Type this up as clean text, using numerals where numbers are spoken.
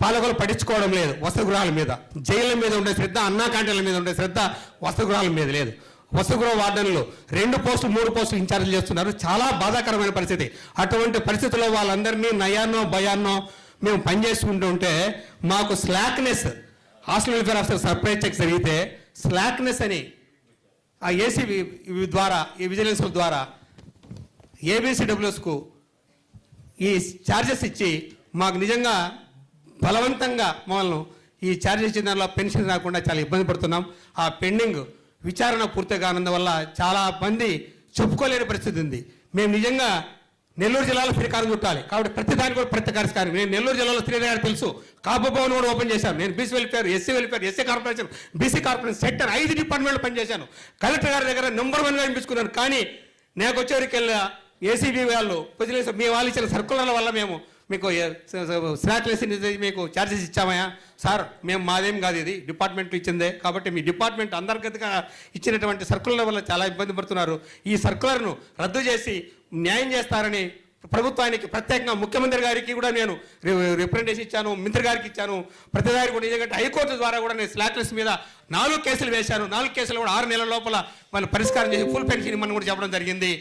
పాలకులు పట్టించుకోవడం లేదు వసతిగృహాల మీద. జైళ్ళ మీద ఉండే శ్రద్ధ, అన్నా క్యాంటీన్ల మీద ఉండే శ్రద్ధ వసతిగృహాల మీద లేదు. వసతిగృహ వార్డన్లు 2 పోస్టులు 3 పోస్టులు ఇన్ఛార్జీలు చేస్తున్నారు. చాలా బాధాకరమైన పరిస్థితి. అటువంటి పరిస్థితుల్లో వాళ్ళందరినీ నయాన్నో భయాన్నో మేము పనిచేసుకుంటూ ఉంటే మాకు slackness, hostel welfare officer surprise check జరిగితే స్లాక్నెస్ అని ఆ ఏసీబీ ద్వారా, ఈ విజిలెన్స్ ద్వారా ఏబీసీడబ్ల్యూఎస్కు ఈ ఛార్జెస్ ఇచ్చి మాకు నిజంగా బలవంతంగా మమ్మల్ని ఈ ఛార్జెస్ ఇచ్చిన దానిలో పెన్షన్ రాకుండా చాలా ఇబ్బంది పడుతున్నాం. ఆ పెండింగ్ విచారణ పూర్తిగా కానందువల్ల చాలా మంది చెప్పుకోలేని పరిస్థితి ఉంది. మేము నిజంగా నెల్లూరు జిల్లాలో శ్రీకారం చుట్టాలి కాబట్టి ప్రతి దానికి కూడా ప్రతి కార్యక్రమం. నేను నెల్లూరు జిల్లాలో శ్రీనగర్ తెలుసు, కాపు భవన్ కూడా ఓపెన్ చేశాను. నేను BC welfare, SC welfare, SC corporation, BC corporation sector 5 డిపార్ట్మెంట్లు పనిచేశాను. కలెక్టర్ గారి దగ్గర నెంబర్ 1గా అనిపించుకున్నాను. కానీ నాకు వచ్చేవరకెళ్ళా ఏసీబీ వాళ్ళు విజిలెన్స్ మీ వాళ్ళు ఇచ్చిన సర్కులర్ల వల్ల మేము మీకు స్లాక్లెస్ మీకు ఛార్జెస్ ఇచ్చామయ్యా సార్, మేము మాదేం కాదు, ఇది డిపార్ట్మెంట్ ఇచ్చిందే కాబట్టి మీ డిపార్ట్మెంట్ అంతర్గతంగా ఇచ్చినటువంటి సర్కులర్ వల్ల చాలా ఇబ్బంది పడుతున్నారు. ఈ సర్కులర్ను రద్దు చేసి న్యాయం చేస్తారని ప్రభుత్వానికి ప్రత్యేకంగా ముఖ్యమంత్రి గారికి కూడా నేను రిప్రజెంటేషన్ ఇచ్చాను, మంత్రి గారికి ఇచ్చాను. ప్రతిదారికి కూడా నిజంగా హైకోర్టు ద్వారా కూడా నేను స్లాక్లెస్ మీద 4 కేసులు వేశాను. 4 కేసులు కూడా 6 నెలల లోపల వాళ్ళు పరిష్కారం చేసి ఫుల్ పెన్షన్ ఇవ్వమని కూడా చెప్పడం జరిగింది.